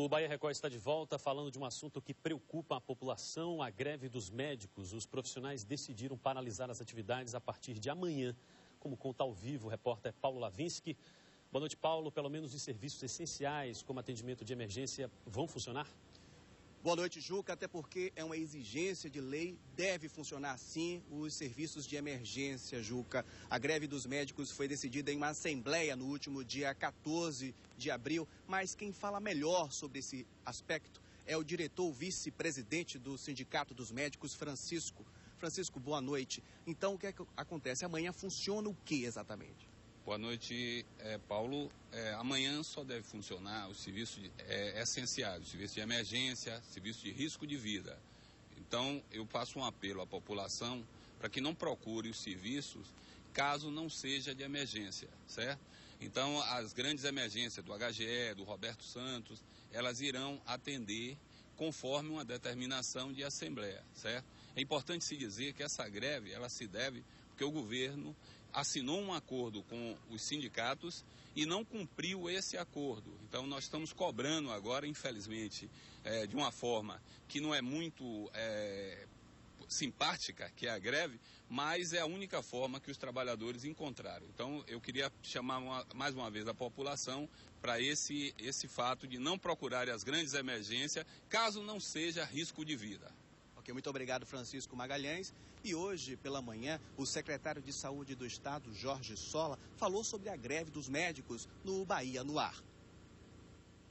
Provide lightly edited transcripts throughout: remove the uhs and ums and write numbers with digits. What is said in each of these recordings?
O Bahia Record está de volta falando de um assunto que preocupa a população, a greve dos médicos. Os profissionais decidiram paralisar as atividades a partir de amanhã. Como conta ao vivo o repórter Paulo Lavinsky. Boa noite, Paulo. Pelo menos os serviços essenciais, como atendimento de emergência, vão funcionar? Boa noite, Juca. Até porque é uma exigência de lei, deve funcionar sim os serviços de emergência, Juca. A greve dos médicos foi decidida em uma assembleia no último dia 14 de abril, mas quem fala melhor sobre esse aspecto é o diretor vice-presidente do Sindicato dos Médicos, Francisco. Francisco, boa noite. Então, o que é que acontece? Amanhã funciona o que exatamente? Boa noite, Paulo. Amanhã só deve funcionar os serviços essenciais, os serviços de emergência, serviços de risco de vida. Então, eu faço um apelo à população para que não procure os serviços caso não seja de emergência, certo? Então, as grandes emergências do HGE, do Roberto Santos, elas irão atender conforme uma determinação de assembleia, certo? É importante se dizer que essa greve, ela se deve porque o governo assinou um acordo com os sindicatos e não cumpriu esse acordo. Então, nós estamos cobrando agora, infelizmente, de uma forma que não é muito simpática, que é a greve, mas é a única forma que os trabalhadores encontraram. Então, eu queria chamar mais uma vez a população para esse fato de não procurar as grandes emergências, caso não seja risco de vida. Ok, muito obrigado, Francisco Magalhães. E hoje, pela manhã, o secretário de Saúde do Estado, Jorge Sola, falou sobre a greve dos médicos no Bahia no Ar.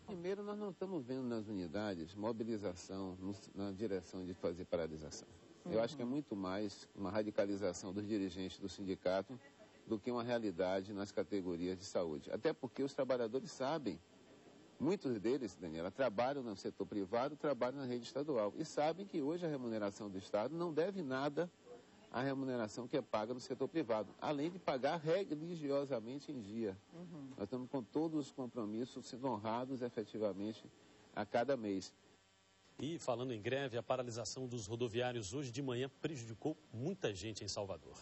Primeiro, nós não estamos vendo nas unidades mobilização na direção de fazer paralisação. Eu acho que é muito mais uma radicalização dos dirigentes do sindicato do que uma realidade nas categorias de saúde. Até porque os trabalhadores sabem. Muitos deles, Daniela, trabalham no setor privado, trabalham na rede estadual e sabem que hoje a remuneração do Estado não deve nada à remuneração que é paga no setor privado, além de pagar religiosamente em dia. Nós estamos com todos os compromissos sendo honrados efetivamente a cada mês. E falando em greve, a paralisação dos rodoviários hoje de manhã prejudicou muita gente em Salvador.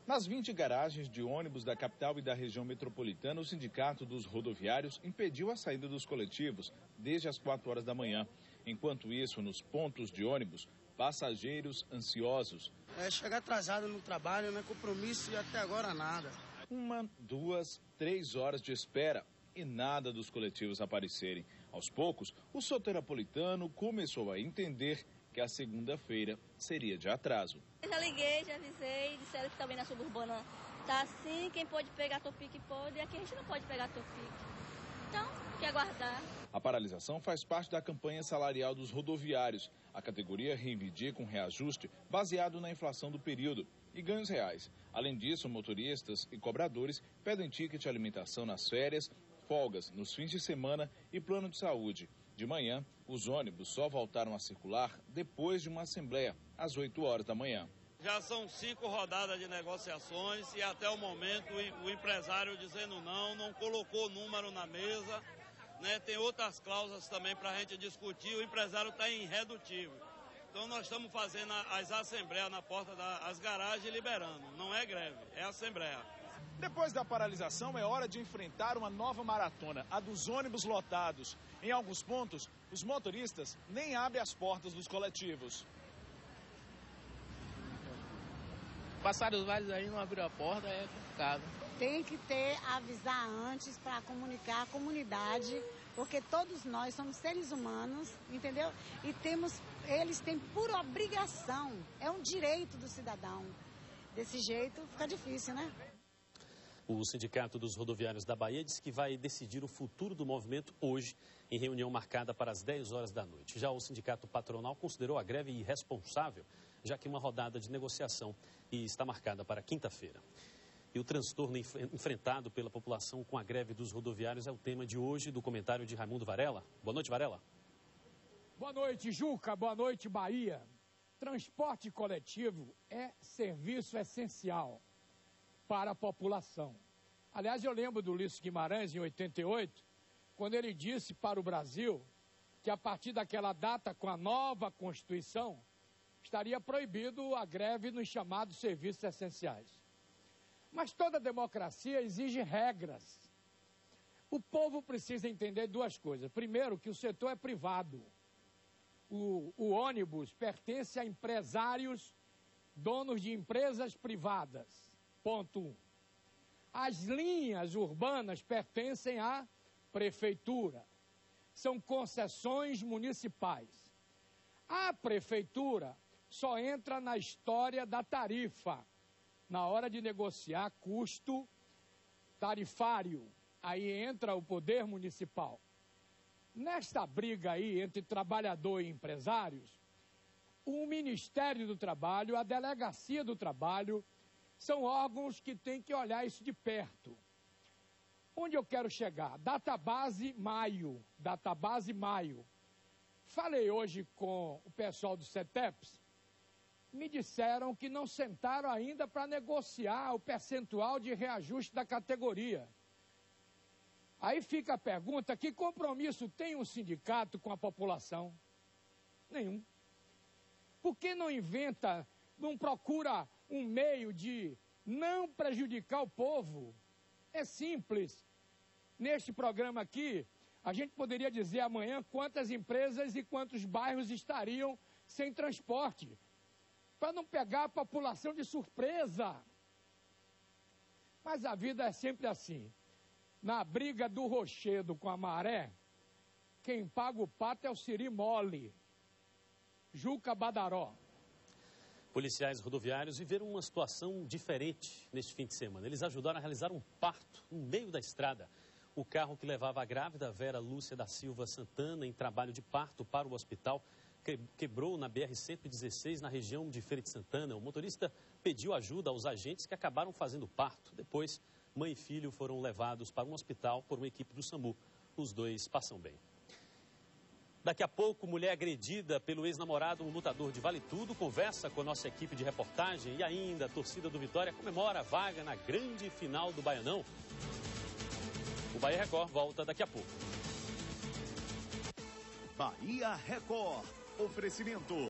Nas 20 garagens de ônibus da capital e da região metropolitana, o Sindicato dos Rodoviários impediu a saída dos coletivos desde as 4 horas da manhã. Enquanto isso, nos pontos de ônibus, passageiros ansiosos. Chegar atrasado no trabalho, não é compromisso e até agora nada. 1, 2, 3 horas de espera e nada dos coletivos aparecerem. Aos poucos, o soteropolitano começou a entender que a segunda-feira seria de atraso. Eu já liguei, já avisei, disseram que também na suburbana tá assim, quem pode pegar Topic pode, e aqui a gente não pode pegar Topic. Então, tem que aguardar. A paralisação faz parte da campanha salarial dos rodoviários. A categoria reivindica um reajuste baseado na inflação do período e ganhos reais. Além disso, motoristas e cobradores pedem ticket de alimentação nas férias, folgas nos fins de semana e plano de saúde. De manhã, os ônibus só voltaram a circular depois de uma assembleia, às 8 horas da manhã. Já são 5 rodadas de negociações e até o momento o empresário dizendo não colocou número na mesa, né? Tem outras cláusulas também para a gente discutir, o empresário está irredutível. Então nós estamos fazendo as assembleias na porta das garagens e liberando. Não é greve, é assembleia. Depois da paralisação, é hora de enfrentar uma nova maratona, a dos ônibus lotados. Em alguns pontos, os motoristas nem abrem as portas dos coletivos. Passar os vários aí, não abrir a porta, é complicado. Tem que avisar antes para comunicar a comunidade, porque todos nós somos seres humanos, entendeu? E eles têm por obrigação, é um direito do cidadão. Desse jeito fica difícil, né? O Sindicato dos Rodoviários da Bahia disse que vai decidir o futuro do movimento hoje, em reunião marcada para as 10 horas da noite. Já o Sindicato Patronal considerou a greve irresponsável, já que uma rodada de negociação está marcada para quinta-feira. E o transtorno enfrentado pela população com a greve dos rodoviários é o tema de hoje do comentário de Raimundo Varela. Boa noite, Varela. Boa noite, Juca. Boa noite, Bahia. Transporte coletivo é serviço essencial para a população. Aliás, eu lembro do Ulisses Guimarães, em 88, quando ele disse para o Brasil que a partir daquela data, com a nova Constituição, estaria proibido a greve nos chamados serviços essenciais. Mas toda democracia exige regras. O povo precisa entender duas coisas. Primeiro, que o setor é privado. O ônibus pertence a empresários, donos de empresas privadas. Ponto 1. As linhas urbanas pertencem à prefeitura. São concessões municipais. A prefeitura só entra na história da tarifa, na hora de negociar custo tarifário. Aí entra o poder municipal. Nesta briga aí entre trabalhador e empresários, o Ministério do Trabalho, a Delegacia do Trabalho, são órgãos que têm que olhar isso de perto. Onde eu quero chegar? Database maio. Falei hoje com o pessoal do CETEPS, me disseram que não sentaram ainda para negociar o percentual de reajuste da categoria. Aí fica a pergunta, que compromisso tem um sindicato com a população? Nenhum. Por que não inventa, não procura um meio de não prejudicar o povo? É simples. Neste programa aqui, a gente poderia dizer amanhã quantas empresas e quantos bairros estariam sem transporte, para não pegar a população de surpresa. Mas a vida é sempre assim. Na briga do rochedo com a maré, quem paga o pato é o siri mole. Juca Badaró. Policiais rodoviários viveram uma situação diferente neste fim de semana. Eles ajudaram a realizar um parto no meio da estrada. O carro que levava a grávida Vera Lúcia da Silva Santana em trabalho de parto para o hospital quebrou na BR-116, na região de Feira de Santana. O motorista pediu ajuda aos agentes que acabaram fazendo o parto. Depois, mãe e filho foram levados para um hospital por uma equipe do SAMU. Os dois passam bem. Daqui a pouco, mulher agredida pelo ex-namorado, um lutador de Vale Tudo, conversa com a nossa equipe de reportagem. E ainda, a torcida do Vitória comemora a vaga na grande final do Baianão. O Bahia Record volta daqui a pouco. Bahia Record. Oferecimento.